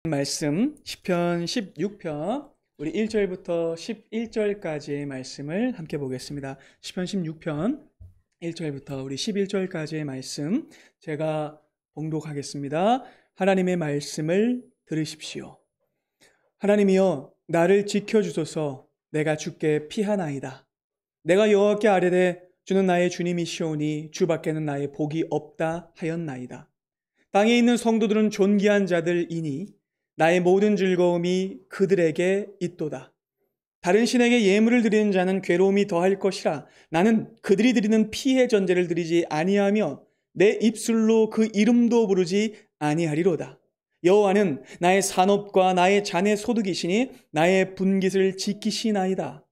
말씀 시편 16편 우리 1절부터 11절까지의 말씀을 함께 보겠습니다. 시편 16편 1절부터 우리 11절까지의 말씀 제가 봉독하겠습니다. 하나님의 말씀을 들으십시오. 하나님이여 나를 지켜주소서. 내가 주께 피하나이다. 내가 여호와께 아뢰되 주는 나의 주님이시오니 주밖에는 나의 복이 없다 하였나이다. 땅에 있는 성도들은 존귀한 자들이니 나의 모든 즐거움이 그들에게 있도다. 다른 신에게 예물을 드리는 자는 괴로움이 더할 것이라. 나는 그들이 드리는 피의 전제를 드리지 아니하며 내 입술로 그 이름도 부르지 아니하리로다. 여호와는 나의 산업과 나의 잔의 소득이시니 나의 분깃을 지키시나이다.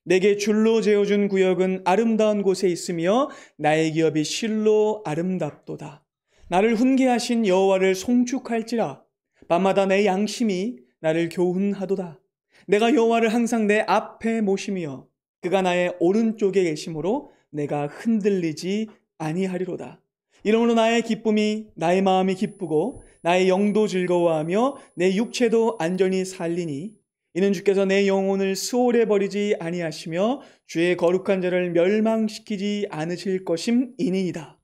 내게 줄로 재어준 구역은 아름다운 곳에 있으며 나의 기업이 실로 아름답도다. 나를 훈계하신 여호와를 송축할지라. 밤마다 내 양심이 나를 교훈하도다. 내가 여호와를 항상 내 앞에 모시며 그가 나의 오른쪽에 계심으로 내가 흔들리지 아니하리로다. 이러므로 나의 기쁨이 나의 마음이 기쁘고 나의 영도 즐거워하며 내 육체도 안전히 살리니 이는 주께서 내 영혼을 수월해 버리지 아니하시며 주의 거룩한 자를 멸망시키지 않으실 것임이니이다.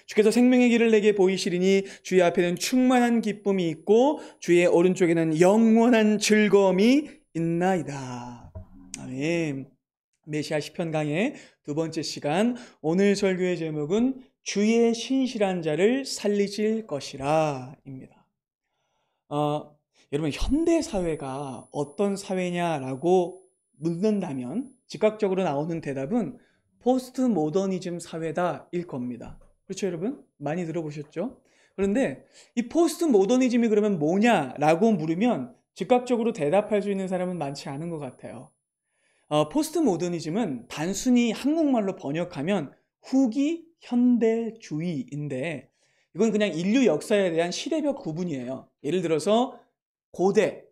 주께서 생명의 길을 내게 보이시리니 주의 앞에는 충만한 기쁨이 있고 주의 오른쪽에는 영원한 즐거움이 있나이다. 아멘. 메시아 시편 강의 두 번째 시간, 오늘 설교의 제목은 주의 신실한 자를 살리실 것이라 입니다. 여러분, 현대 사회가 어떤 사회냐라고 묻는다면 즉각적으로 나오는 대답은 포스트 모더니즘 사회다일 겁니다. 그렇죠, 여러분? 많이 들어보셨죠? 그런데 이 포스트 모더니즘이 그러면 뭐냐라고 물으면 즉각적으로 대답할 수 있는 사람은 많지 않은 것 같아요. 포스트 모더니즘은 단순히 한국말로 번역하면 후기 현대주의인데 이건 그냥 인류 역사에 대한 시대별 구분이에요. 예를 들어서 고대,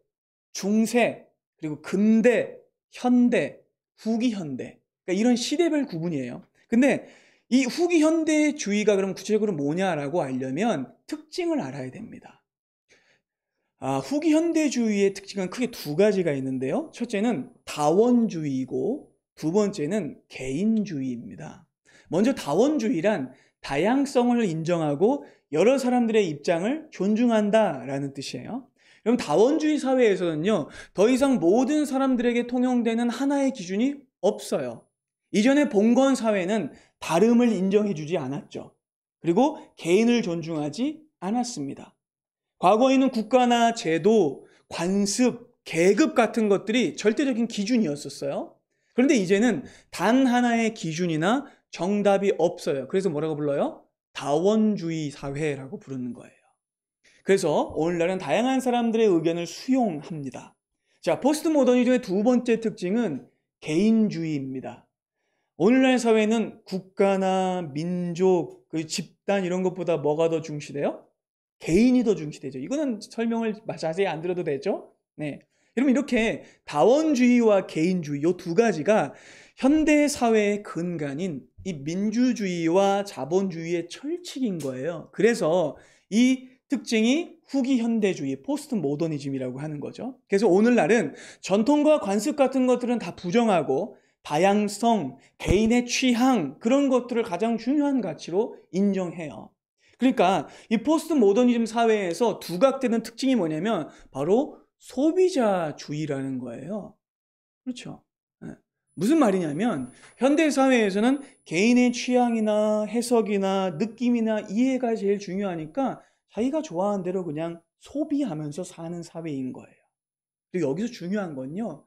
중세, 그리고 근대, 현대, 후기 현대. 그러니까 이런 시대별 구분이에요. 근데 이 후기 현대주의가 그럼 구체적으로 뭐냐라고 알려면 특징을 알아야 됩니다. 후기 현대주의의 특징은 크게 두 가지가 있는데요. 첫째는 다원주의이고 두 번째는 개인주의입니다. 먼저 다원주의란 다양성을 인정하고 여러 사람들의 입장을 존중한다라는 뜻이에요. 그럼 다원주의 사회에서는요, 더 이상 모든 사람들에게 통용되는 하나의 기준이 없어요. 이전에 봉건 사회는 다름을 인정해주지 않았죠. 그리고 개인을 존중하지 않았습니다. 과거에는 국가나 제도, 관습, 계급 같은 것들이 절대적인 기준이었었어요. 그런데 이제는 단 하나의 기준이나 정답이 없어요. 그래서 뭐라고 불러요? 다원주의 사회라고 부르는 거예요. 그래서 오늘날은 다양한 사람들의 의견을 수용합니다. 자, 포스트 모더니즘의 두 번째 특징은 개인주의입니다. 오늘날 사회는 국가나 민족, 집단 이런 것보다 뭐가 더 중시돼요? 개인이 더 중시되죠. 이거는 설명을 자세히 안 들어도 되죠? 네. 여러분, 이렇게 다원주의와 개인주의 이 두 가지가 현대 사회의 근간인 이 민주주의와 자본주의의 철칙인 거예요. 그래서 이 특징이 후기 현대주의, 포스트 모더니즘이라고 하는 거죠. 그래서 오늘날은 전통과 관습 같은 것들은 다 부정하고 다양성, 개인의 취향 그런 것들을 가장 중요한 가치로 인정해요. 그러니까 이 포스트 모더니즘 사회에서 두각되는 특징이 뭐냐면 바로 소비자주의라는 거예요. 그렇죠? 무슨 말이냐면 현대 사회에서는 개인의 취향이나 해석이나 느낌이나 이해가 제일 중요하니까 자기가 좋아하는 대로 그냥 소비하면서 사는 사회인 거예요. 그리고 여기서 중요한 건요,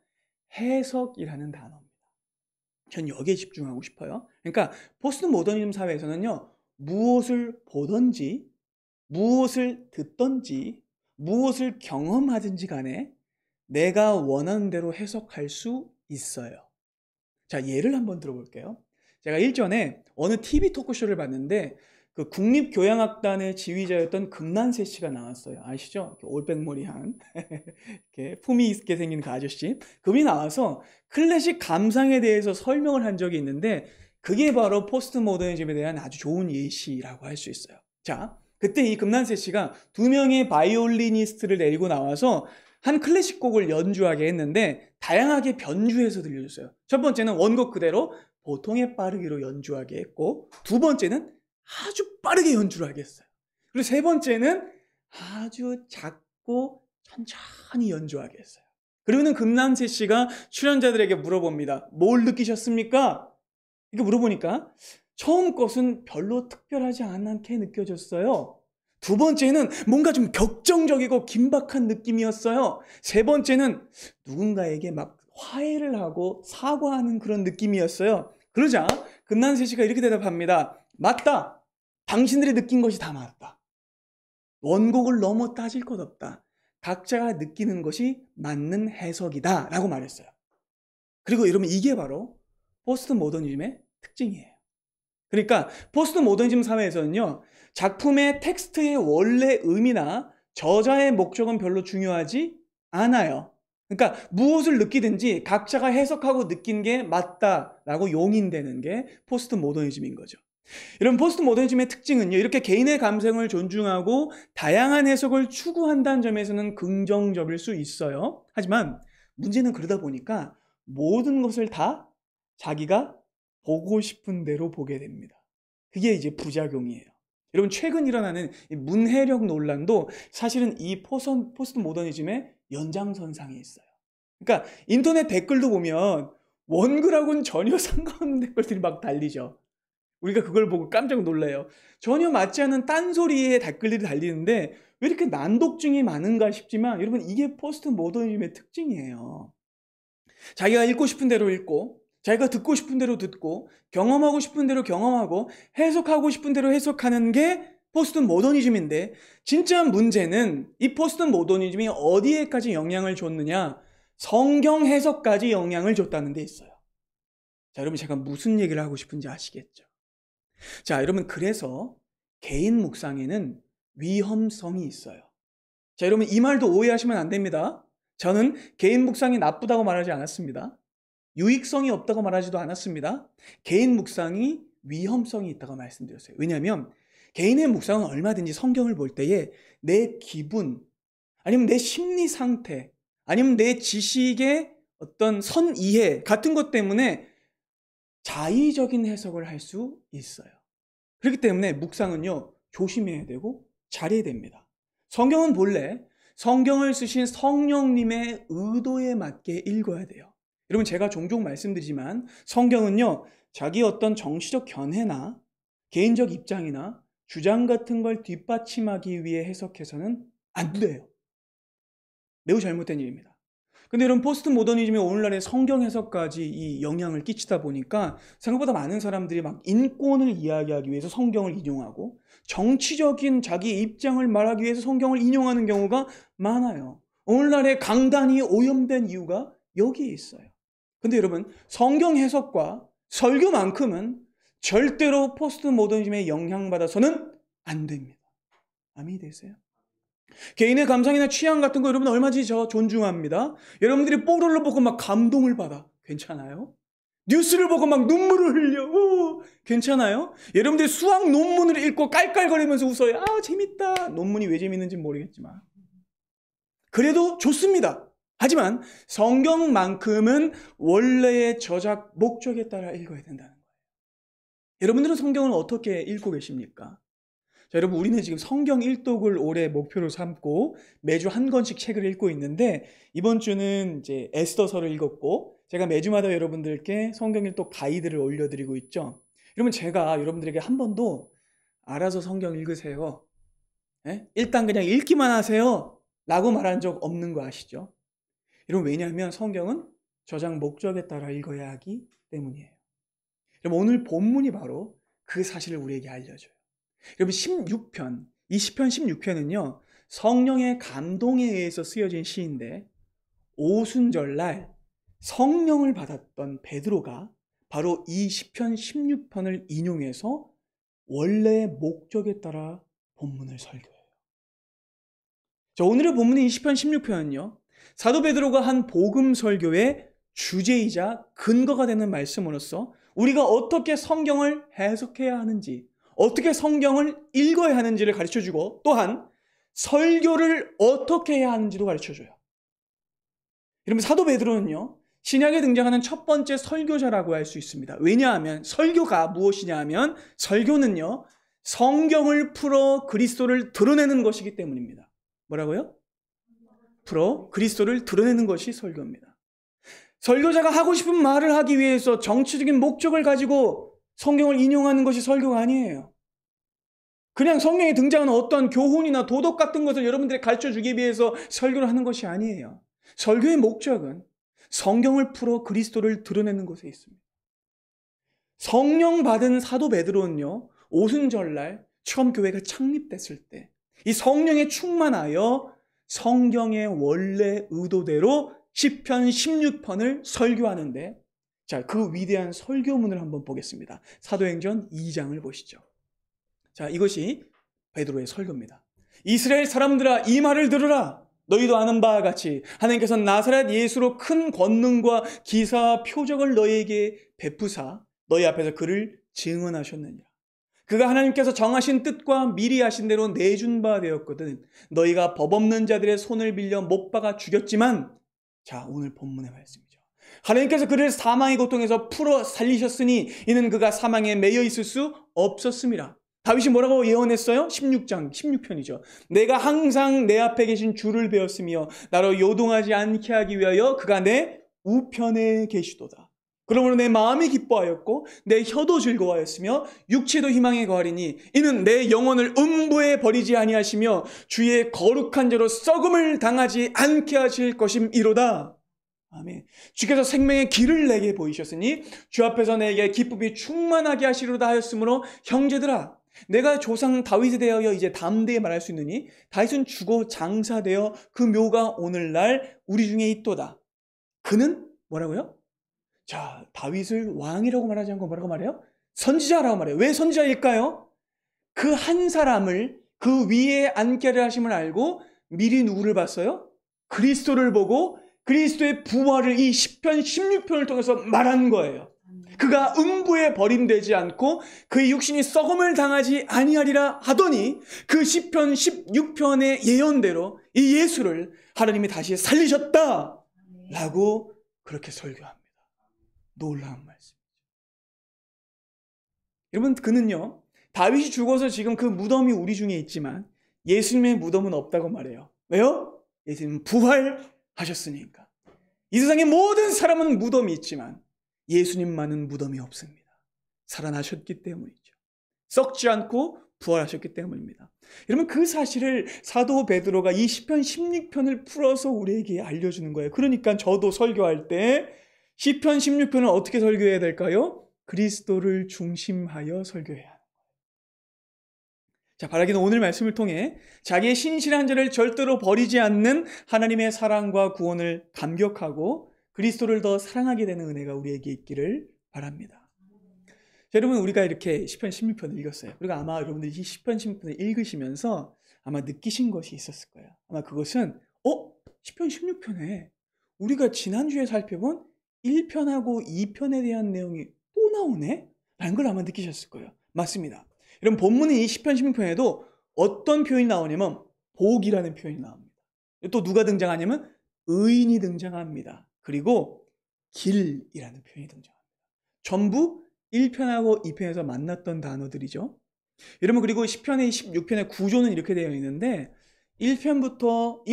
해석이라는 단어입니다. 전 여기에 집중하고 싶어요. 그러니까 포스트 모더니즘 사회에서는요, 무엇을 보든지 무엇을 듣든지 무엇을 경험하든지 간에 내가 원하는 대로 해석할 수 있어요. 자, 예를 한번 들어볼게요. 제가 일전에 어느 TV 토크쇼를 봤는데 그 국립교향악단의 지휘자였던 금난세 씨가 나왔어요. 아시죠? 올백머리한 이렇게 품위 있게 생긴 그 아저씨. 그분이 나와서 클래식 감상에 대해서 설명을 한 적이 있는데 그게 바로 포스트 모더니즘에 대한 아주 좋은 예시라고 할 수 있어요. 자, 그때 이 금난세 씨가 두 명의 바이올리니스트를 데리고 나와서 한 클래식 곡을 연주하게 했는데 다양하게 변주해서 들려줬어요. 첫 번째는 원곡 그대로 보통의 빠르기로 연주하게 했고, 두 번째는 아주 빠르게 연주를 하게 했어요. 그리고 세 번째는 아주 작고 천천히 연주하게 했어요. 그러면 금난세 씨가 출연자들에게 물어봅니다. 뭘 느끼셨습니까? 이렇게 물어보니까 처음 것은 별로 특별하지 않게 느껴졌어요. 두 번째는 뭔가 좀 격정적이고 긴박한 느낌이었어요. 세 번째는 누군가에게 막 화해를 하고 사과하는 그런 느낌이었어요. 그러자 금난세 씨가 이렇게 대답합니다. 맞다. 당신들이 느낀 것이 다 맞다. 원곡을 넘어 따질 것 없다. 각자가 느끼는 것이 맞는 해석이다 라고 말했어요. 그리고 여러분, 이게 바로 포스트 모더니즘의 특징이에요. 그러니까 포스트 모더니즘 사회에서는요, 작품의 텍스트의 원래 의미나 저자의 목적은 별로 중요하지 않아요. 그러니까 무엇을 느끼든지 각자가 해석하고 느낀 게 맞다라고 용인되는 게 포스트 모더니즘인 거죠. 이런 포스트 모더니즘의 특징은요, 이렇게 개인의 감성을 존중하고 다양한 해석을 추구한다는 점에서는 긍정적일 수 있어요. 하지만 문제는 그러다 보니까 모든 것을 다 자기가 보고 싶은 대로 보게 됩니다. 그게 이제 부작용이에요. 여러분, 최근 일어나는 이 문해력 논란도 사실은 이 포스트 모더니즘의 연장선상에 있어요. 그러니까 인터넷 댓글도 보면 원글하고는 전혀 상관없는 댓글들이 막 달리죠. 우리가 그걸 보고 깜짝 놀라요. 전혀 맞지 않은 딴소리의 댓글들이 달리는데 왜 이렇게 난독증이 많은가 싶지만, 여러분, 이게 포스트 모더니즘의 특징이에요. 자기가 읽고 싶은 대로 읽고, 자기가 듣고 싶은 대로 듣고, 경험하고 싶은 대로 경험하고, 해석하고 싶은 대로 해석하는 게 포스트 모더니즘인데, 진짜 문제는 이 포스트 모더니즘이 어디에까지 영향을 줬느냐? 성경 해석까지 영향을 줬다는 데 있어요. 자, 여러분, 제가 무슨 얘기를 하고 싶은지 아시겠죠? 자, 여러분, 그래서 개인 묵상에는 위험성이 있어요. 자, 여러분, 이 말도 오해하시면 안 됩니다. 저는 개인 묵상이 나쁘다고 말하지 않았습니다. 유익성이 없다고 말하지도 않았습니다. 개인 묵상이 위험성이 있다고 말씀드렸어요. 왜냐하면 개인의 묵상은 얼마든지 성경을 볼 때에 내 기분, 아니면 내 심리 상태, 아니면 내 지식의 어떤 선이해 같은 것 때문에 자의적인 해석을 할 수 있어요. 그렇기 때문에 묵상은요, 조심해야 되고 잘해야 됩니다. 성경은 본래 성경을 쓰신 성령님의 의도에 맞게 읽어야 돼요. 여러분, 제가 종종 말씀드리지만 성경은요, 자기 어떤 정치적 견해나 개인적 입장이나 주장 같은 걸 뒷받침하기 위해 해석해서는 안 돼요. 매우 잘못된 일입니다. 근데 이런 포스트 모더니즘이 오늘날의 성경 해석까지 이 영향을 끼치다 보니까 생각보다 많은 사람들이 막 인권을 이야기하기 위해서 성경을 인용하고 정치적인 자기 입장을 말하기 위해서 성경을 인용하는 경우가 많아요. 오늘날의 강단이 오염된 이유가 여기에 있어요. 근데 여러분, 성경 해석과 설교만큼은 절대로 포스트 모더니즘에 영향받아서는 안 됩니다. 아멘이 되세요? 개인의 감상이나 취향 같은 거 여러분 얼마든지 저 존중합니다. 여러분들이 뽀로로 보고 막 감동을 받아. 괜찮아요? 뉴스를 보고 막 눈물을 흘려. 오, 괜찮아요? 여러분들이 수학 논문을 읽고 깔깔거리면서 웃어요. 아, 재밌다. 논문이 왜 재밌는지 모르겠지만. 그래도 좋습니다. 하지만 성경만큼은 원래의 저작 목적에 따라 읽어야 된다는 거예요. 여러분들은 성경을 어떻게 읽고 계십니까? 자, 여러분, 우리는 지금 성경 일독을 올해 목표로 삼고 매주 한 권씩 책을 읽고 있는데, 이번 주는 이제 에스더서를 읽었고, 제가 매주마다 여러분들께 성경 일독 가이드를 올려드리고 있죠. 여러분, 제가 여러분들에게 한 번도 알아서 성경 읽으세요, 일단 그냥 읽기만 하세요 라고 말한 적 없는 거 아시죠? 여러분, 왜냐하면 성경은 저장 목적에 따라 읽어야 하기 때문이에요. 여러분, 오늘 본문이 바로 그 사실을 우리에게 알려줘요. 여러분, 16편, 이 시편 16편은요, 성령의 감동에 의해서 쓰여진 시인데, 오순절날 성령을 받았던 베드로가 바로 이 시편 16편을 인용해서 원래의 목적에 따라 본문을 설교해요. 자, 오늘의 본문인 이 시편 16편은요, 사도 베드로가 한 복음 설교의 주제이자 근거가 되는 말씀으로서 우리가 어떻게 성경을 해석해야 하는지, 어떻게 성경을 읽어야 하는지를 가르쳐주고 또한 설교를 어떻게 해야 하는지도 가르쳐줘요. 여러분 사도 베드로는요. 신약에 등장하는 첫 번째 설교자라고 할 수 있습니다. 왜냐하면 설교가 무엇이냐 하면 설교는요. 성경을 풀어 그리스도를 드러내는 것이기 때문입니다. 뭐라고요? 풀어 그리스도를 드러내는 것이 설교입니다. 설교자가 하고 싶은 말을 하기 위해서 정치적인 목적을 가지고 성경을 인용하는 것이 설교가 아니에요. 그냥 성경에 등장하는 어떤 교훈이나 도덕 같은 것을 여러분들에게 가르쳐주기 위해서 설교를 하는 것이 아니에요. 설교의 목적은 성경을 풀어 그리스도를 드러내는 것에 있습니다. 성령 받은 사도 베드로는요. 오순절날 처음 교회가 창립됐을 때 이 성령에 충만하여 성경의 원래 의도대로 시편 16편을 설교하는데 자, 그 위대한 설교문을 한번 보겠습니다. 사도행전 2장을 보시죠. 자, 이것이 베드로의 설교입니다. 이스라엘 사람들아 이 말을 들으라. 너희도 아는 바와 같이 하나님께서 나사렛 예수로 큰 권능과 기사와 표적을 너희에게 베푸사 너희 앞에서 그를 증언하셨느니라. 그가 하나님께서 정하신 뜻과 미리 하신 대로 내준 바 되었거든. 너희가 법 없는 자들의 손을 빌려 못 박아 죽였지만 자, 오늘 본문의 말씀이죠. 하나님께서 그를 사망의 고통에서 풀어 살리셨으니 이는 그가 사망에 매여 있을 수 없었습니다. 다윗이 뭐라고 예언했어요? 16장 16편이죠. 내가 항상 내 앞에 계신 주를 배웠으며 나로 요동하지 않게 하기 위하여 그가 내 우편에 계시도다. 그러므로 내 마음이 기뻐하였고 내 혀도 즐거워하였으며 육체도 희망에 거하리니 이는 내 영혼을 음부에 버리지 아니하시며 주의 거룩한 자로 썩음을 당하지 않게 하실 것임이로다. 아멘. 주께서 생명의 길을 내게 보이셨으니 주 앞에서 내게 기쁨이 충만하게 하시리로다 하였으므로 형제들아 내가 조상 다윗에 대하여 이제 담대히 말할 수 있느니 다윗은 죽어 장사되어 그 묘가 오늘날 우리 중에 있도다. 그는 뭐라고요? 자, 다윗을 왕이라고 말하지 않고 뭐라고 말해요? 선지자라고 말해요. 왜 선지자일까요? 그 한 사람을 그 위에 앉게 하심을 알고 미리 누구를 봤어요? 그리스도를 보고 그리스도의 부활을 이 시편 16편을 통해서 말한 거예요. 그가 음부에 버림되지 않고 그의 육신이 썩음을 당하지 아니하리라 하더니 그 시편 16편의 예언대로 이 예수를 하나님이 다시 살리셨다라고 그렇게 설교합니다. 놀라운 말씀이죠. 여러분 그는요. 다윗이 죽어서 지금 그 무덤이 우리 중에 있지만 예수님의 무덤은 없다고 말해요. 왜요? 예수님은 부활하셨으니까. 이 세상의 모든 사람은 무덤이 있지만 예수님만은 무덤이 없습니다. 살아나셨기 때문이죠. 썩지 않고 부활하셨기 때문입니다. 여러분 그 사실을 사도 베드로가 이 시편 16편을 풀어서 우리에게 알려주는 거예요. 그러니까 저도 설교할 때 시편 16편을 어떻게 설교해야 될까요? 그리스도를 중심하여 설교해야 합니다. 자, 바라기는 오늘 말씀을 통해 자기의 신실한 자를 절대로 버리지 않는 하나님의 사랑과 구원을 감격하고 그리스도를 더 사랑하게 되는 은혜가 우리에게 있기를 바랍니다. 자, 여러분 우리가 이렇게 시편 16편을 읽었어요. 그리고 아마 여러분들이 이 시편 16편을 읽으시면서 아마 느끼신 것이 있었을 거예요. 아마 그것은 시편 16편에 우리가 지난주에 살펴본 1편하고 2편에 대한 내용이 또 나오네? 라는 걸 아마 느끼셨을 거예요. 맞습니다. 여러분 본문의 이 시편 16편에도 어떤 표현이 나오냐면 복이라는 표현이 나옵니다. 또 누가 등장하냐면 의인이 등장합니다. 그리고 길이라는 표현이 등장합니다. 전부 1편하고 2편에서 만났던 단어들이죠. 여러분 그리고 시편의 16편의 구조는 이렇게 되어 있는데 1절부터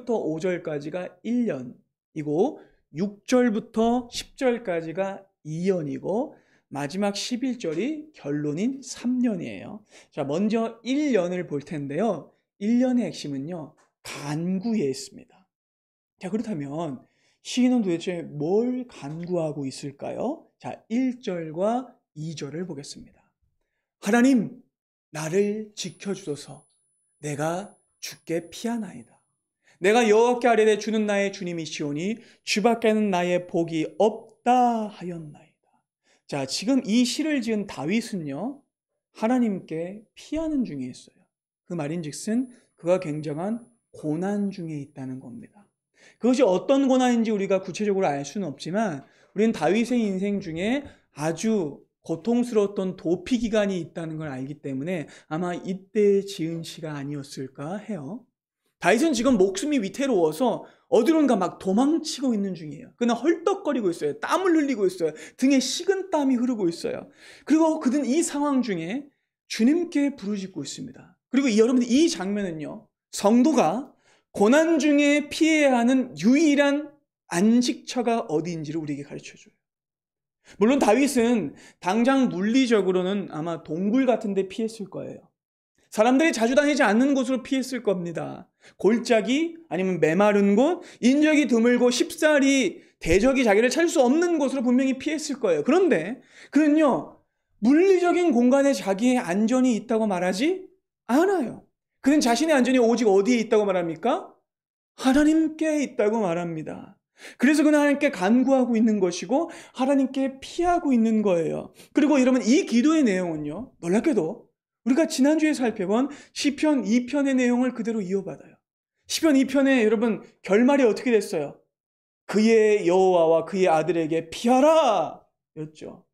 5절까지가 1년이고 6절부터 10절까지가 2년이고 마지막 11절이 결론인 3년이에요. 자, 먼저 1년을 볼 텐데요. 1년의 핵심은요. 간구에 있습니다. 자, 그렇다면 시인은 도대체 뭘 간구하고 있을까요? 자, 1절과 2절을 보겠습니다. 하나님, 나를 지켜주소서. 내가 주께 피하나이다. 내가 여호와께 아뢰되 주는 나의 주님이시오니 주밖에는 나의 복이 없다 하였나이다. 자, 지금 이 시를 지은 다윗은요, 하나님께 피하는 중에 있어요. 그 말인즉슨 그가 굉장한 고난 중에 있다는 겁니다. 그것이 어떤 고난인지 우리가 구체적으로 알 수는 없지만 우리는 다윗의 인생 중에 아주 고통스러웠던 도피 기간이 있다는 걸 알기 때문에 아마 이때 지은 시가 아니었을까 해요. 다윗은 지금 목숨이 위태로워서 어디론가 막 도망치고 있는 중이에요. 그는 헐떡거리고 있어요. 땀을 흘리고 있어요. 등에 식은 땀이 흐르고 있어요. 그리고 그는 이 상황 중에 주님께 부르짖고 있습니다. 그리고 여러분들 이 장면은요, 성도가 고난 중에 피해야 하는 유일한 안식처가 어디인지를 우리에게 가르쳐줘요. 물론 다윗은 당장 물리적으로는 아마 동굴 같은 데 피했을 거예요. 사람들이 자주 다니지 않는 곳으로 피했을 겁니다. 골짜기 아니면 메마른 곳, 인적이 드물고 쉽사리 대적이 자기를 찾을 수 없는 곳으로 분명히 피했을 거예요. 그런데 그는요, 물리적인 공간에 자기의 안전이 있다고 말하지 않아요. 그는 자신의 안전이 오직 어디에 있다고 말합니까? 하나님께 있다고 말합니다. 그래서 그는 하나님께 간구하고 있는 것이고 하나님께 피하고 있는 거예요. 그리고 여러분, 이 기도의 내용은요, 놀랍게도 우리가 지난주에 살펴본 시편 2편의 내용을 그대로 이어받아요. 시편 2편에 여러분 결말이 어떻게 됐어요? 그의 여호와와 그의 아들에게 피하라 였죠.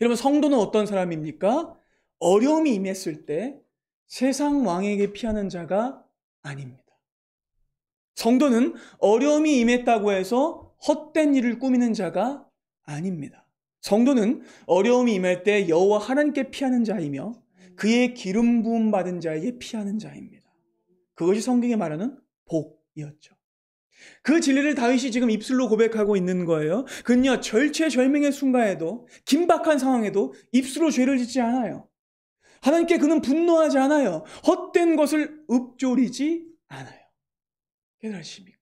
여러분, 성도는 어떤 사람입니까? 어려움이 임했을 때 세상 왕에게 피하는 자가 아닙니다. 성도는 어려움이 임했다고 해서 헛된 일을 꾸미는 자가 아닙니다. 성도는 어려움이 임할 때 여호와 하나님께 피하는 자이며 그의 기름 부음 받은 자에게 피하는 자입니다. 그것이 성경이 말하는 복이었죠. 그 진리를 다윗이 지금 입술로 고백하고 있는 거예요. 그는요, 절체절명의 순간에도, 긴박한 상황에도 입술로 죄를 짓지 않아요. 하나님께 그는 분노하지 않아요. 헛된 것을 읊조리지 않아요. 깨달으십니까?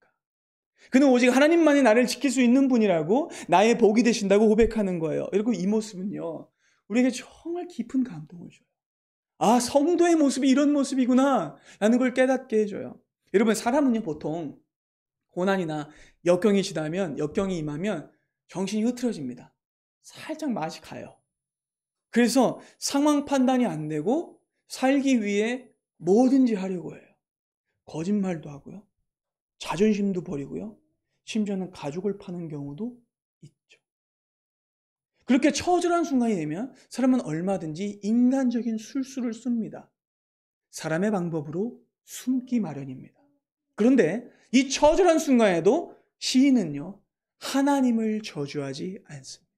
그는 오직 하나님만이 나를 지킬 수 있는 분이라고, 나의 복이 되신다고 고백하는 거예요. 그리고 이 모습은요, 우리에게 정말 깊은 감동을 줘요. 아, 성도의 모습이 이런 모습이구나 라는 걸 깨닫게 해줘요. 여러분, 사람은요, 보통 고난이나 역경이 임하면 정신이 흐트러집니다. 살짝 맛이 가요. 그래서 상황 판단이 안 되고 살기 위해 뭐든지 하려고 해요. 거짓말도 하고요. 자존심도 버리고요. 심지어는 가족을 파는 경우도 있죠. 그렇게 처절한 순간이 되면 사람은 얼마든지 인간적인 술수를 씁니다. 사람의 방법으로 숨기 마련입니다. 그런데 이 처절한 순간에도 시인은요, 하나님을 저주하지 않습니다.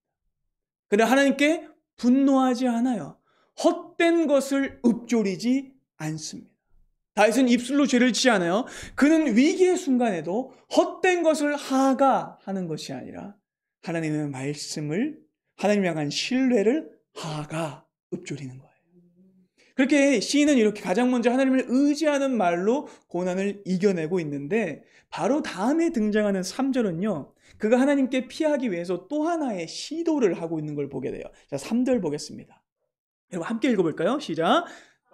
그런데 하나님께 분노하지 않아요. 헛된 것을 읊조리지 않습니다. 다윗은 입술로 죄를 짓지 않아요. 그는 위기의 순간에도 헛된 것을 하가하는 것이 아니라 하나님의 말씀을, 하나님을 향한 신뢰를 하가 읊조리는 거예요. 그렇게 시인은 이렇게 가장 먼저 하나님을 의지하는 말로 고난을 이겨내고 있는데, 바로 다음에 등장하는 3절은요, 그가 하나님께 피하기 위해서 또 하나의 시도를 하고 있는 걸 보게 돼요. 자, 3절 보겠습니다. 여러분 함께 읽어볼까요? 시작.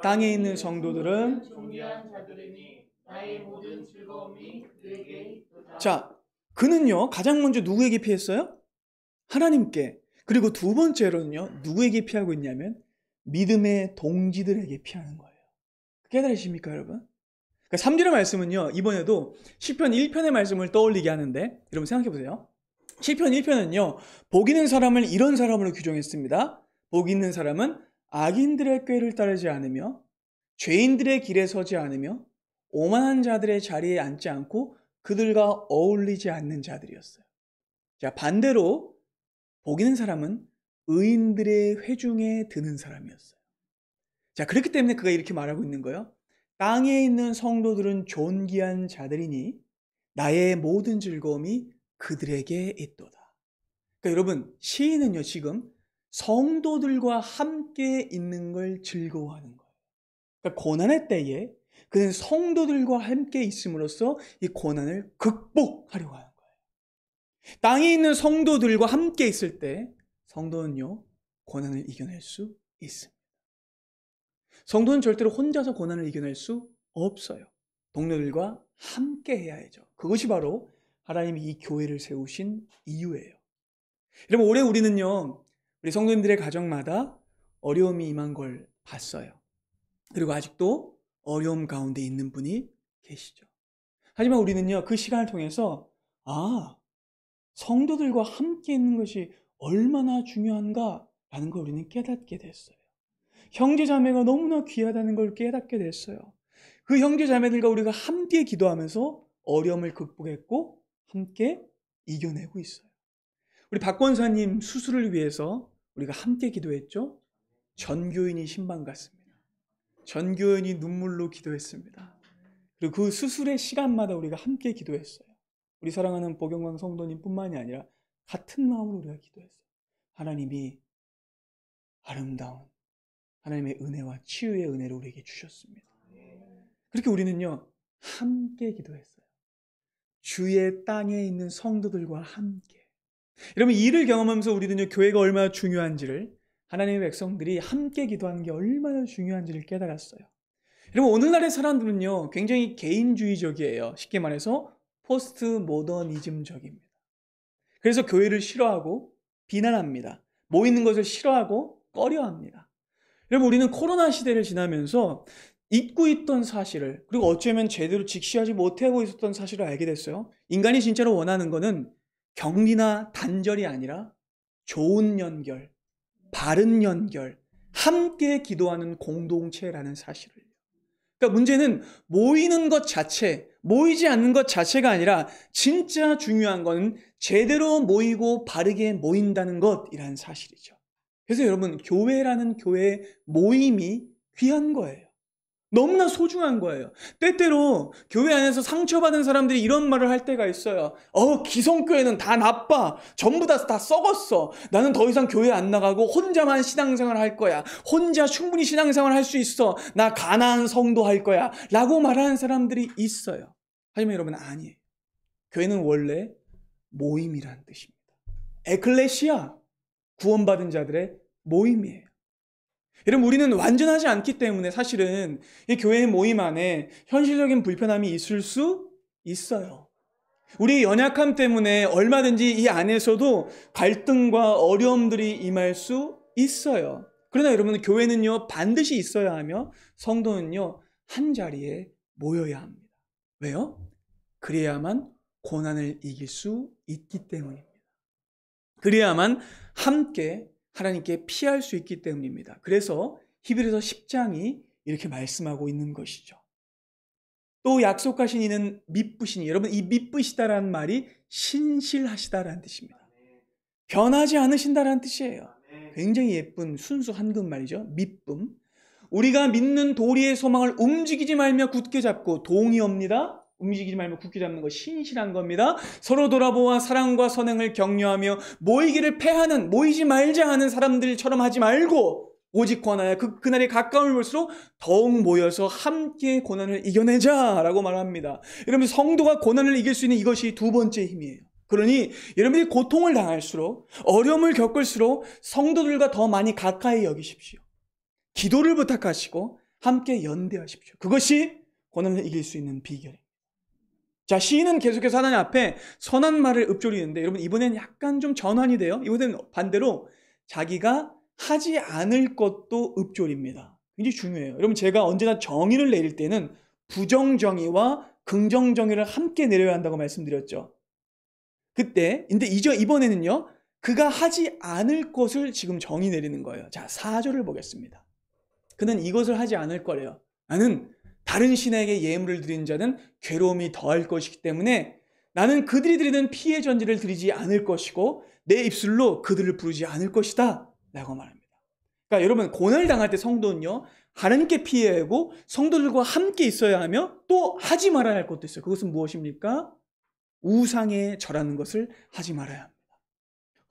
땅에 있는 성도들은 존귀한 자들이니 나의 모든 즐거움이 그에게 있도다. 자, 그는요, 가장 먼저 누구에게 피했어요? 하나님께. 그리고 두 번째로는요, 누구에게 피하고 있냐면 믿음의 동지들에게 피하는 거예요. 깨달으십니까, 여러분? 그러니까 3절의 말씀은요, 이번에도 시편 1편의 말씀을 떠올리게 하는데, 여러분 생각해 보세요. 시편 1편은요, 복 있는 사람을 이런 사람으로 규정했습니다. 복 있는 사람은 악인들의 꾀를 따르지 않으며 죄인들의 길에 서지 않으며 오만한 자들의 자리에 앉지 않고 그들과 어울리지 않는 자들이었어요. 자, 반대로 복 있는 사람은 의인들의 회중에 드는 사람이었어요. 자, 그렇기 때문에 그가 이렇게 말하고 있는 거예요. 땅에 있는 성도들은 존귀한 자들이니 나의 모든 즐거움이 그들에게 있도다. 그러니까 여러분, 시인은요, 지금 성도들과 함께 있는 걸 즐거워하는 거예요. 그러니까 고난의 때에 그는 성도들과 함께 있음으로써 이 고난을 극복하려고 하는 거예요. 땅에 있는 성도들과 함께 있을 때 성도는요, 고난을 이겨낼 수 있습니다. 성도는 절대로 혼자서 고난을 이겨낼 수 없어요. 동료들과 함께 해야 하죠. 그것이 바로 하나님이 이 교회를 세우신 이유예요. 여러분, 올해 우리는요, 우리 성도님들의 가정마다 어려움이 임한 걸 봤어요. 그리고 아직도 어려움 가운데 있는 분이 계시죠. 하지만 우리는요, 그 시간을 통해서 성도들과 함께 있는 것이 얼마나 중요한가 라는 걸 우리는 깨닫게 됐어요. 형제자매가 너무나 귀하다는 걸 깨닫게 됐어요. 그 형제자매들과 우리가 함께 기도하면서 어려움을 극복했고 함께 이겨내고 있어요. 우리 박 권사님 수술을 위해서 우리가 함께 기도했죠. 전교인이 신방 갔습니다. 전교인이 눈물로 기도했습니다. 그리고 그 수술의 시간마다 우리가 함께 기도했어요. 우리 사랑하는 보경강 성도님뿐만이 아니라 같은 마음으로 우리가 기도했어요. 하나님이 아름다운 하나님의 은혜와 치유의 은혜를 우리에게 주셨습니다. 그렇게 우리는요 함께 기도했어요. 주의 땅에 있는 성도들과 함께. 여러분, 이를 경험하면서 우리는요 교회가 얼마나 중요한지를, 하나님의 백성들이 함께 기도하는 게 얼마나 중요한지를 깨달았어요. 여러분, 오늘날의 사람들은요 굉장히 개인주의적이에요. 쉽게 말해서 포스트 모더니즘적입니다. 그래서 교회를 싫어하고 비난합니다. 모이는 것을 싫어하고 꺼려합니다. 여러분, 우리는 코로나 시대를 지나면서 잊고 있던 사실을, 그리고 어쩌면 제대로 직시하지 못하고 있었던 사실을 알게 됐어요. 인간이 진짜로 원하는 것은 격리나 단절이 아니라 좋은 연결, 바른 연결, 함께 기도하는 공동체라는 사실을. 그러니까 문제는 모이는 것 자체, 모이지 않는 것 자체가 아니라 진짜 중요한 건 제대로 모이고 바르게 모인다는 것이라는 사실이죠. 그래서 여러분, 교회라는 교회의 모임이 귀한 거예요. 너무나 소중한 거예요. 때때로 교회 안에서 상처받은 사람들이 이런 말을 할 때가 있어요. 기성교회는 다 나빠. 전부 다 썩었어. 나는 더 이상 교회 안 나가고 혼자만 신앙생활 할 거야. 혼자 충분히 신앙생활 할 수 있어. 나 가난한 성도 할 거야. 라고 말하는 사람들이 있어요. 하지만 여러분, 아니에요. 교회는 원래 모임이라는 뜻입니다. 에클레시아, 구원받은 자들의 모임이에요. 여러분, 우리는 완전하지 않기 때문에 사실은 이 교회 모임 안에 현실적인 불편함이 있을 수 있어요. 우리 연약함 때문에 얼마든지 이 안에서도 갈등과 어려움들이 임할 수 있어요. 그러나 여러분, 교회는요 반드시 있어야 하며 성도는요 한 자리에 모여야 합니다. 왜요? 그래야만 고난을 이길 수 있기 때문입니다. 그래야만 함께 하나님께 피할 수 있기 때문입니다. 그래서 히브리서 10장이 이렇게 말씀하고 있는 것이죠. 또 약속하신 이는 미쁘시니, 여러분, 이 미쁘시다라는 말이 신실하시다라는 뜻입니다. 변하지 않으신다라는 뜻이에요. 굉장히 예쁜 순수 한국말이죠. 미쁨. 우리가 믿는 도리의 소망을 움직이지 말며 굳게 잡고, 동의옵니다. 움직이지 말며 굳게 잡는 거 신실한 겁니다. 서로 돌아보아 사랑과 선행을 격려하며 모이기를 패하는, 모이지 말자 하는 사람들처럼 하지 말고 오직 권하여 그날이 가까움을 볼수록 더욱 모여서 함께 고난을 이겨내자라고 말합니다. 여러분, 성도가 고난을 이길 수 있는 이것이 두 번째 힘이에요. 그러니 여러분이 고통을 당할수록, 어려움을 겪을수록 성도들과 더 많이 가까이 여기십시오. 기도를 부탁하시고 함께 연대하십시오. 그것이 고난을 이길 수 있는 비결입니다. 자, 시인은 계속해서 하나님 앞에 선한 말을 읊조리는데, 여러분, 이번엔 약간 좀 전환이 돼요. 이번엔 반대로 자기가 하지 않을 것도 읊조립니다. 굉장히 중요해요. 여러분, 제가 언제나 정의를 내릴 때는 부정정의와 긍정정의를 함께 내려야 한다고 말씀드렸죠. 근데 이번에는요, 그가 하지 않을 것을 지금 정의 내리는 거예요. 자, 4절을 보겠습니다. 그는 이것을 하지 않을 거래요. 나는 다른 신에게 예물을 드린 자는 괴로움이 더할 것이기 때문에 나는 그들이 드리는 피의 전제를 드리지 않을 것이고 내 입술로 그들을 부르지 않을 것이다 라고 말합니다. 그러니까 여러분, 고난을 당할 때 성도는요 하나님께 피해야 하고 성도들과 함께 있어야 하며 또 하지 말아야 할 것도 있어요. 그것은 무엇입니까? 우상에 절하는 것을 하지 말아야 합니다.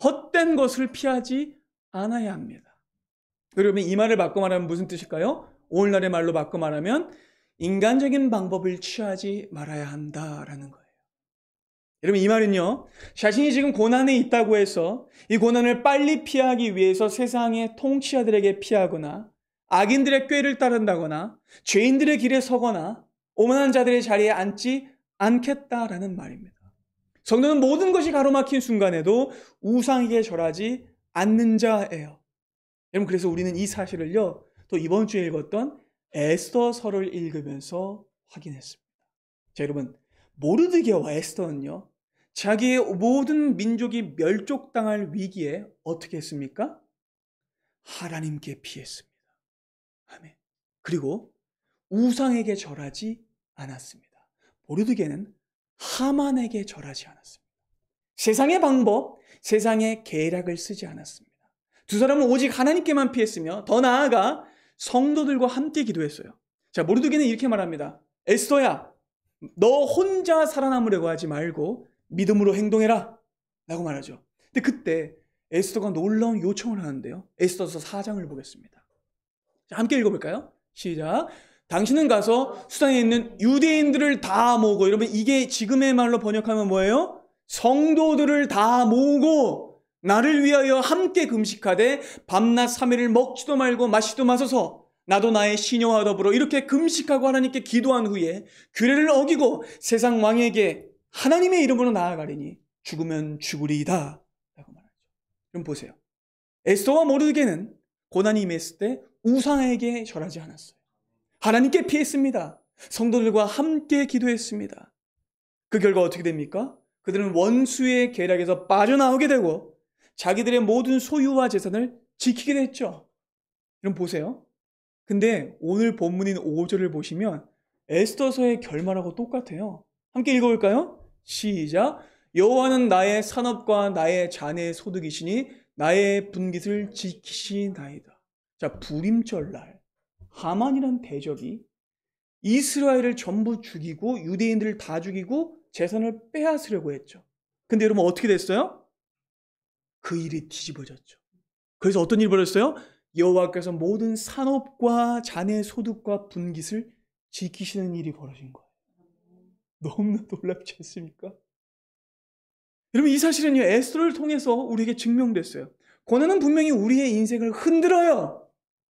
헛된 것을 피하지 않아야 합니다. 여러분, 이 말을 바꿔 말하면 무슨 뜻일까요? 오늘날의 말로 바꿔 말하면 인간적인 방법을 취하지 말아야 한다라는 거예요. 여러분, 이 말은요, 자신이 지금 고난에 있다고 해서 이 고난을 빨리 피하기 위해서 세상의 통치자들에게 피하거나 악인들의 꾀를 따른다거나 죄인들의 길에 서거나 오만한 자들의 자리에 앉지 않겠다라는 말입니다. 성도는 모든 것이 가로막힌 순간에도 우상에게 절하지 않는 자예요. 여러분, 그래서 우리는 이 사실을요, 또 이번 주에 읽었던 에스더서를 읽으면서 확인했습니다. 자, 여러분, 모르드게와 에스더는요, 자기의 모든 민족이 멸족당할 위기에 어떻게 했습니까? 하나님께 피했습니다. 아멘. 그리고 우상에게 절하지 않았습니다. 모르드게는 하만에게 절하지 않았습니다. 세상의 방법, 세상의 계략을 쓰지 않았습니다. 두 사람은 오직 하나님께만 피했으며 더 나아가 성도들과 함께 기도했어요. 자, 모르드게는 이렇게 말합니다. 에스더야, 너 혼자 살아남으려고 하지 말고 믿음으로 행동해라 라고 말하죠. 근데 그때 에스더가 놀라운 요청을 하는데요. 에스더서 4장을 보겠습니다. 자, 함께 읽어볼까요? 시작. 당신은 가서 수단에 있는 유대인들을 다 모으고, 여러분 이게 지금의 말로 번역하면 뭐예요? 성도들을 다 모으고 나를 위하여 함께 금식하되 밤낮 3일을 먹지도 말고 마시지도 마소서. 나도 나의 시녀와 더불어 이렇게 금식하고 하나님께 기도한 후에 규례를 어기고 세상 왕에게 하나님의 이름으로 나아가리니 죽으면 죽으리이다 라고 말하죠. 그럼 보세요. 에스더와 모르드게는 고난이 임했을 때 우상에게 절하지 않았어요. 하나님께 피했습니다. 성도들과 함께 기도했습니다. 그 결과 어떻게 됩니까? 그들은 원수의 계략에서 빠져나오게 되고 자기들의 모든 소유와 재산을 지키게 됐죠. 그럼 보세요. 근데 오늘 본문인 5절을 보시면 에스더서의 결말하고 똑같아요. 함께 읽어볼까요? 시작. 여호와는 나의 산업과 나의 자네의 소득이시니 나의 분깃을 지키시나이다. 자, 불임절날 하만이란 대적이 이스라엘을 전부 죽이고 유대인들을 다 죽이고 재산을 빼앗으려고 했죠. 근데 여러분 어떻게 됐어요? 그 일이 뒤집어졌죠. 그래서 어떤 일이 벌어졌어요? 여호와께서 모든 산업과 자네 소득과 분깃을 지키시는 일이 벌어진 거예요. 너무나 놀랍지 않습니까? 여러분 이 사실은요, 에스더를 통해서 우리에게 증명됐어요. 고난은 분명히 우리의 인생을 흔들어요.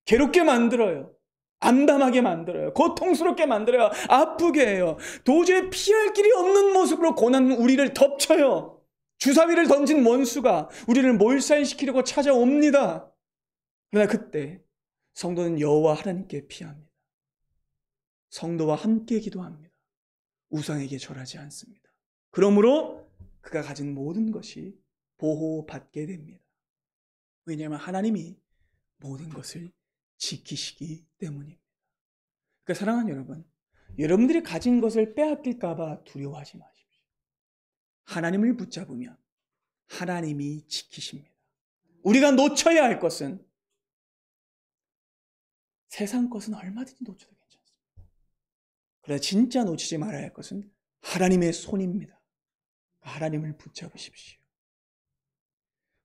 괴롭게 만들어요. 암담하게 만들어요. 고통스럽게 만들어요. 아프게 해요. 도저히 피할 길이 없는 모습으로 고난은 우리를 덮쳐요. 주사위를 던진 원수가 우리를 몰살시키려고 찾아옵니다. 그러나 그때 성도는 여호와 하나님께 피합니다. 성도와 함께 기도합니다. 우상에게 절하지 않습니다. 그러므로 그가 가진 모든 것이 보호받게 됩니다. 왜냐하면 하나님이 모든 것을 지키시기 때문입니다. 그러니까 사랑하는 여러분, 여러분들이 가진 것을 빼앗길까 봐 두려워하지 마십시오. 하나님을 붙잡으면 하나님이 지키십니다. 우리가 놓쳐야 할 것은 세상 것은 얼마든지 놓쳐도 괜찮습니다. 그러나 진짜 놓치지 말아야 할 것은 하나님의 손입니다. 하나님을 붙잡으십시오.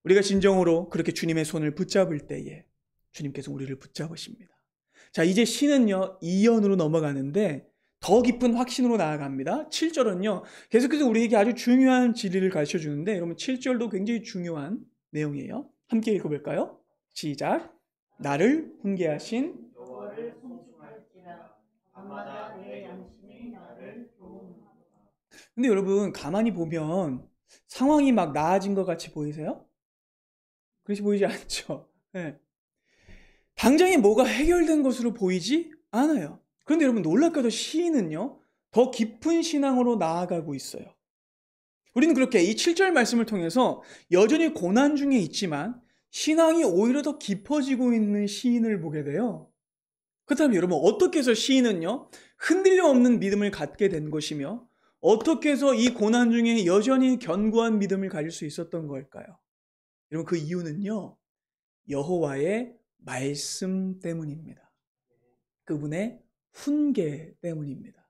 우리가 진정으로 그렇게 주님의 손을 붙잡을 때에 주님께서 우리를 붙잡으십니다. 자, 이제 시는요 2연으로 넘어가는데 더 깊은 확신으로 나아갑니다. 7절은요 계속해서 우리에게 아주 중요한 진리를 가르쳐 주는데, 여러분 7절도 굉장히 중요한 내용이에요. 함께 읽어볼까요? 시작. 나를 훈계하신 여호와를 송축할지라 밤마다 내 양심이 나를 교훈하노라. 근데 여러분 가만히 보면 상황이 막 나아진 것 같이 보이세요? 그렇게 보이지 않죠? 네. 당장에 뭐가 해결된 것으로 보이지 않아요. 그런데 여러분 놀랍게도 시인은요 더 깊은 신앙으로 나아가고 있어요. 우리는 그렇게 이 7절 말씀을 통해서 여전히 고난 중에 있지만 신앙이 오히려 더 깊어지고 있는 시인을 보게 돼요. 그렇다면 여러분 어떻게 해서 시인은요 흔들림 없는 믿음을 갖게 된 것이며 어떻게 해서 이 고난 중에 여전히 견고한 믿음을 가질 수 있었던 걸까요? 여러분 그 이유는요 여호와의 말씀 때문입니다. 그분의 훈계 때문입니다.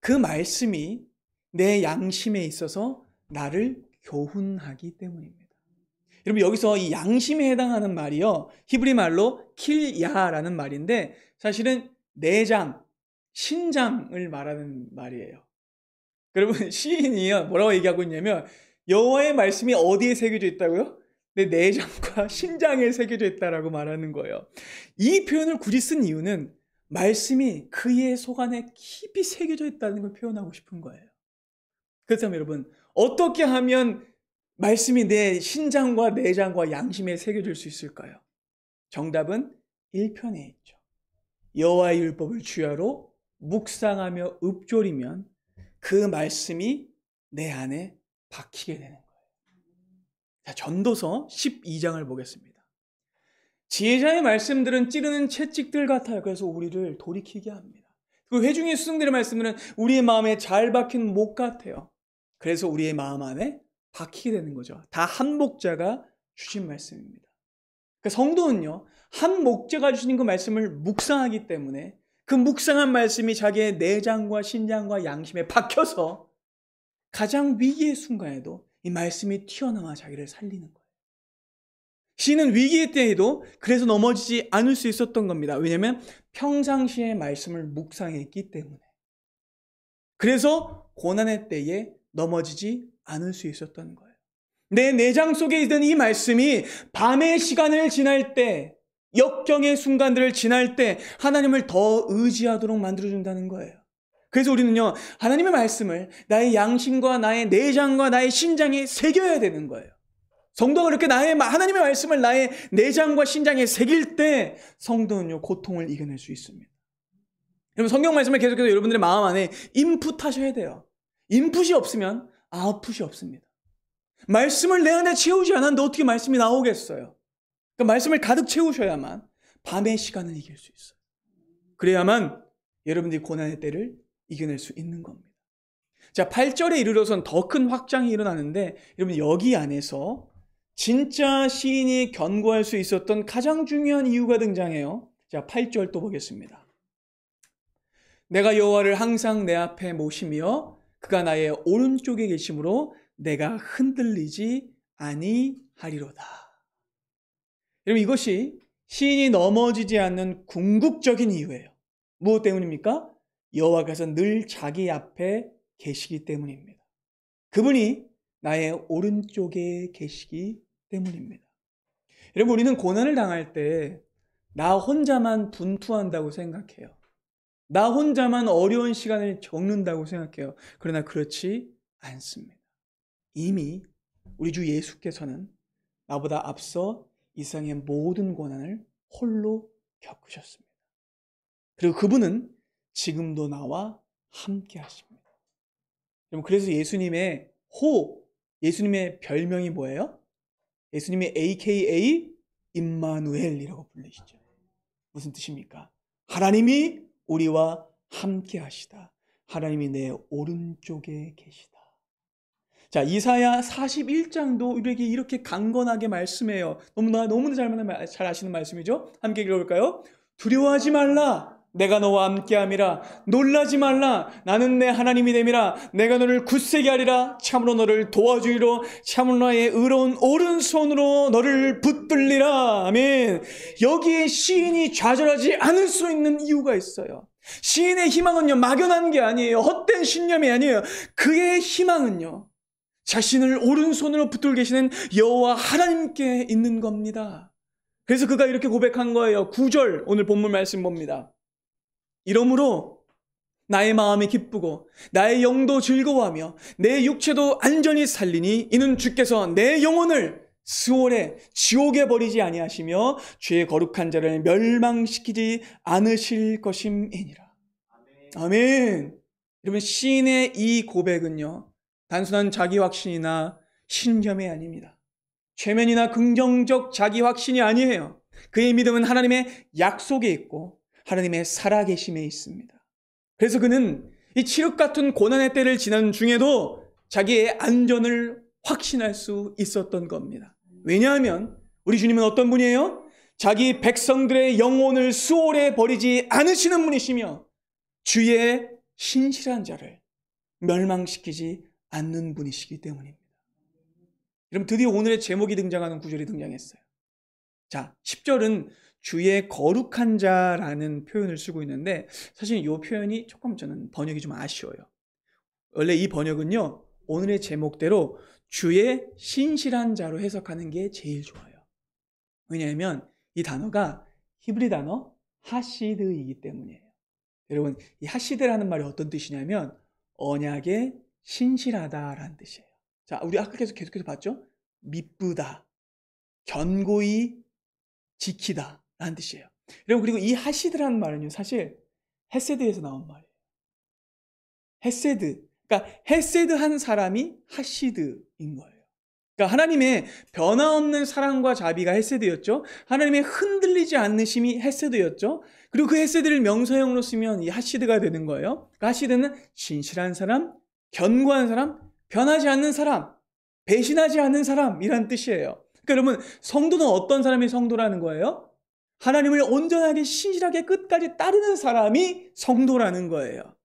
그 말씀이 내 양심에 있어서 나를 교훈하기 때문입니다. 여러분 여기서 이 양심에 해당하는 말이요 히브리 말로 킬야라는 말인데 사실은 내장, 신장을 말하는 말이에요. 여러분 시인이요 뭐라고 얘기하고 있냐면 여호와의 말씀이 어디에 새겨져 있다고요? 내 내장과 신장에 새겨져 있다라고 말하는 거예요. 이 표현을 굳이 쓴 이유는 말씀이 그의 속 안에 깊이 새겨져 있다는 걸 표현하고 싶은 거예요. 그렇다면 여러분 어떻게 하면 말씀이 내 신장과 내장과 양심에 새겨질 수 있을까요? 정답은 1편에 있죠. 여호와의 율법을 주야로 묵상하며 읊조리면 그 말씀이 내 안에 박히게 되는 거예요. 자, 전도서 12장을 보겠습니다. 지혜자의 말씀들은 찌르는 채찍들 같아요. 그래서 우리를 돌이키게 합니다. 그 회중의 스승들의 말씀들은 우리의 마음에 잘 박힌 목 같아요. 그래서 우리의 마음 안에 박히게 되는 거죠. 다 한 목자가 주신 말씀입니다. 그러니까 성도는요, 한 목자가 주신 그 말씀을 묵상하기 때문에 그 묵상한 말씀이 자기의 내장과 신장과 양심에 박혀서 가장 위기의 순간에도 이 말씀이 튀어나와 자기를 살리는 거예요. 시인은 위기의 때에도 그래서 넘어지지 않을 수 있었던 겁니다. 왜냐하면 평상시에 말씀을 묵상했기 때문에. 그래서 고난의 때에 넘어지지 않을 수 있었던 거예요. 내 내장 속에 있던 이 말씀이 밤의 시간을 지날 때, 역경의 순간들을 지날 때 하나님을 더 의지하도록 만들어준다는 거예요. 그래서 우리는요, 하나님의 말씀을 나의 양심과 나의 내장과 나의 신장에 새겨야 되는 거예요. 성도가 그렇게 하나님의 말씀을 나의 내장과 신장에 새길 때 성도는요, 고통을 이겨낼 수 있습니다. 여러분, 성경 말씀을 계속해서 여러분들의 마음 안에 인풋하셔야 돼요. 인풋이 없으면 아웃풋이 없습니다. 말씀을 내 안에 채우지 않았는데 어떻게 말씀이 나오겠어요? 그러니까 말씀을 가득 채우셔야만 밤의 시간을 이길 수 있어요. 그래야만 여러분들이 고난의 때를 이겨낼 수 있는 겁니다. 자, 8절에 이르러선 더 큰 확장이 일어나는데 여러분 여기 안에서 진짜 시인이 견고할 수 있었던 가장 중요한 이유가 등장해요. 자, 8절 또 보겠습니다. 내가 여호와를 항상 내 앞에 모시며 그가 나의 오른쪽에 계심으로 내가 흔들리지 아니하리로다. 여러분 이것이 시인이 넘어지지 않는 궁극적인 이유예요. 무엇 때문입니까? 여호와께서 늘 자기 앞에 계시기 때문입니다. 그분이 나의 오른쪽에 계시기 때문입니다. 여러분 우리는 고난을 당할 때 나 혼자만 분투한다고 생각해요. 나 혼자만 어려운 시간을 겪는다고 생각해요. 그러나 그렇지 않습니다. 이미 우리 주 예수께서는 나보다 앞서 이 세상의 모든 고난을 홀로 겪으셨습니다. 그리고 그분은 지금도 나와 함께 하십니다. 그래서 예수님의 예수님의 별명이 뭐예요? 예수님의 AKA 임마누엘이라고 불리시죠. 무슨 뜻입니까? 하나님이 우리와 함께 하시다. 하나님이 내 오른쪽에 계시다. 자, 이사야 41장도 우리에게 이렇게 강건하게 말씀해요. 너무나 잘 아시는 말씀이죠? 함께 읽어볼까요? 두려워하지 말라. 내가 너와 함께함이라. 놀라지 말라. 나는 내 하나님이 됨이라. 내가 너를 굳세게 하리라. 참으로 너를 도와주리로. 참으로 나의 의로운 오른손으로 너를 붙들리라. 아멘. 여기에 시인이 좌절하지 않을 수 있는 이유가 있어요. 시인의 희망은요, 막연한 게 아니에요. 헛된 신념이 아니에요. 그의 희망은요, 자신을 오른손으로 붙들고 계시는 여호와 하나님께 있는 겁니다. 그래서 그가 이렇게 고백한 거예요. 9절 오늘 본문 말씀 봅니다. 이러므로 나의 마음이 기쁘고 나의 영도 즐거워하며 내 육체도 안전히 살리니 이는 주께서 내 영혼을 스올에 지옥에 버리지 아니하시며 죄의 거룩한 자를 멸망시키지 않으실 것임이니라. 아멘. 여러분 시인의 이 고백은요, 단순한 자기 확신이나 신념이 아닙니다. 최면이나 긍정적 자기 확신이 아니에요. 그의 믿음은 하나님의 약속에 있고 하나님의 살아계심에 있습니다. 그래서 그는 이 칠흑 같은 고난의 때를 지난 중에도 자기의 안전을 확신할 수 있었던 겁니다. 왜냐하면 우리 주님은 어떤 분이에요? 자기 백성들의 영혼을 수월에 버리지 않으시는 분이시며 주의 신실한 자를 멸망시키지 않는 분이시기 때문입니다. 여러분 드디어 오늘의 제목이 등장하는 구절이 등장했어요. 자, 10절은 주의 거룩한 자라는 표현을 쓰고 있는데 사실 이 표현이 조금 저는 번역이 좀 아쉬워요. 원래 이 번역은요, 오늘의 제목대로 주의 신실한 자로 해석하는 게 제일 좋아요. 왜냐하면 이 단어가 히브리 단어 하시드이기 때문이에요. 여러분 이 하시드라는 말이 어떤 뜻이냐면 언약에 신실하다라는 뜻이에요. 자, 우리 아까 계속해서 봤죠? 미쁘다, 견고히 지키다 라는 뜻이에요. 여러분 그리고 이 하시드라는 말은요, 사실 헤세드에서 나온 말이에요. 헤세드, 그러니까 헤세드 한 사람이 하시드인 거예요. 그러니까 하나님의 변화없는 사랑과 자비가 헤세드였죠. 하나님의 흔들리지 않으심이 헤세드였죠. 그리고 그 헤세드를 명사형으로 쓰면 이 하시드가 되는 거예요. 그러니까 하시드는 신실한 사람, 견고한 사람, 변하지 않는 사람, 배신하지 않는 사람이란 뜻이에요. 그러니까 여러분, 성도는 어떤 사람이 성도라는 거예요? 하나님을 온전하게 신실하게 끝까지 따르는 사람이 성도라는 거예요.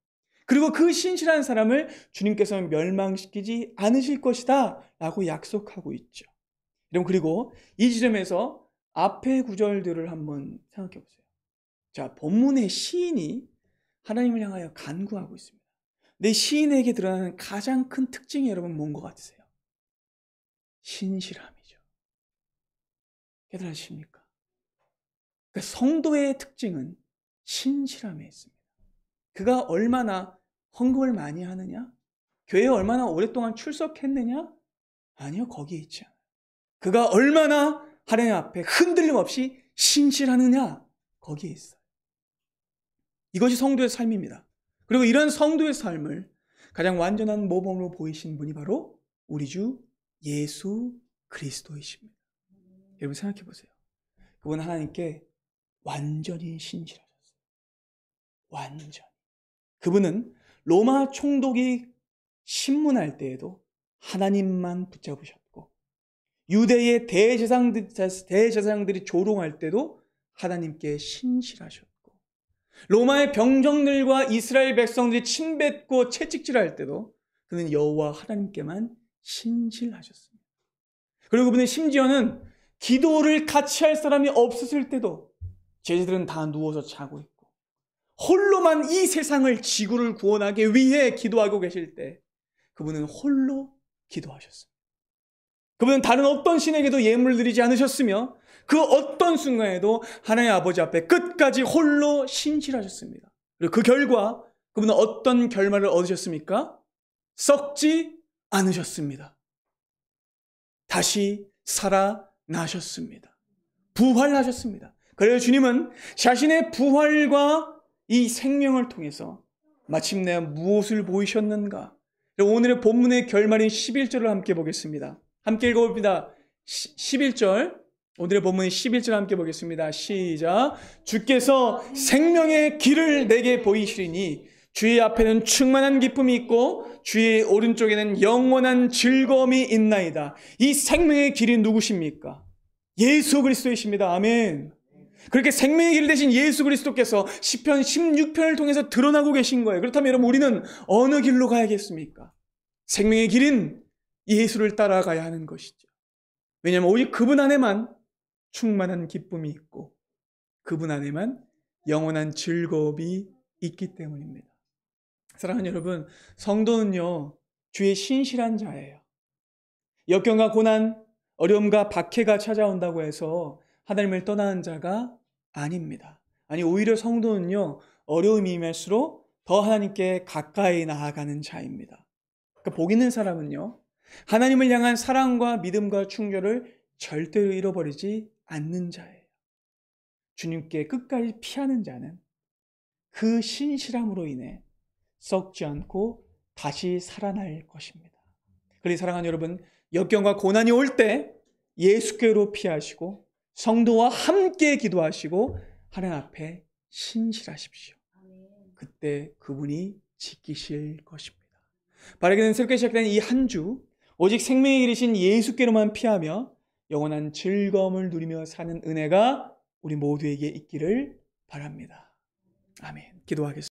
그리고 그 신실한 사람을 주님께서는 멸망시키지 않으실 것이다 라고 약속하고 있죠. 여러분, 그리고 이 지점에서 앞의 구절들을 한번 생각해 보세요. 자, 본문의 시인이 하나님을 향하여 간구하고 있습니다. 근데 시인에게 드러나는 가장 큰 특징이 여러분 뭔 것 같으세요? 신실함이죠. 깨달으십니까? 그러니까 성도의 특징은 신실함에 있습니다. 그가 얼마나 헌금을 많이 하느냐? 교회에 얼마나 오랫동안 출석했느냐? 아니요, 거기에 있지 않아요. 그가 얼마나 하나님 앞에 흔들림 없이 신실하느냐? 거기에 있어요. 이것이 성도의 삶입니다. 그리고 이런 성도의 삶을 가장 완전한 모범으로 보이신 분이 바로 우리 주 예수 그리스도이십니다. 여러분 생각해 보세요. 그분 하나님께 완전히 신실하셨어요. 완전히. 그분은 로마 총독이 신문할 때에도 하나님만 붙잡으셨고, 유대의 대제사장들이 조롱할 때도 하나님께 신실하셨고, 로마의 병정들과 이스라엘 백성들이 침뱉고 채찍질할 때도 그는 여호와 하나님께만 신실하셨습니다. 그리고 그분은 심지어는 기도를 같이 할 사람이 없었을 때도 제자들은 다 누워서 자고 있고 홀로만 이 세상을, 지구를 구원하기 위해 기도하고 계실 때 그분은 홀로 기도하셨습니다. 그분은 다른 어떤 신에게도 예물을 드리지 않으셨으며 그 어떤 순간에도 하나님 아버지 앞에 끝까지 홀로 신실하셨습니다. 그리고 그 결과 그분은 어떤 결말을 얻으셨습니까? 썩지 않으셨습니다. 다시 살아나셨습니다. 부활하셨습니다. 그래서 주님은 자신의 부활과 이 생명을 통해서 마침내 무엇을 보이셨는가? 오늘의 본문의 결말인 11절을 함께 보겠습니다. 함께 읽어봅니다. 11절, 오늘의 본문인 11절 함께 보겠습니다. 시작. 주께서 생명의 길을 내게 보이시리니 주의 앞에는 충만한 기쁨이 있고 주의 오른쪽에는 영원한 즐거움이 있나이다. 이 생명의 길이 누구십니까? 예수 그리스도이십니다. 아멘. 그렇게 생명의 길 대신 예수 그리스도께서 시편 16편을 통해서 드러나고 계신 거예요. 그렇다면 여러분, 우리는 어느 길로 가야겠습니까? 생명의 길인 예수를 따라가야 하는 것이죠. 왜냐하면 오직 그분 안에만 충만한 기쁨이 있고 그분 안에만 영원한 즐거움이 있기 때문입니다. 사랑하는 여러분, 성도는요, 주의 신실한 자예요. 역경과 고난, 어려움과 박해가 찾아온다고 해서 하나님을 떠나는 자가 아닙니다. 아니, 오히려 성도는요, 어려움이 임할수록 더 하나님께 가까이 나아가는 자입니다. 그러니까 복 있는 사람은요, 하나님을 향한 사랑과 믿음과 충절을 절대로 잃어버리지 않는 자예요. 주님께 끝까지 피하는 자는 그 신실함으로 인해 썩지 않고 다시 살아날 것입니다. 그러니 사랑하는 여러분, 역경과 고난이 올 때 예수께로 피하시고 성도와 함께 기도하시고 하나님 앞에 신실하십시오. 그때 그분이 지키실 것입니다. 바르게는 새롭게 시작된 이 한 주, 오직 생명의 길이신 예수께로만 피하며 영원한 즐거움을 누리며 사는 은혜가 우리 모두에게 있기를 바랍니다. 아멘. 기도하겠습니다.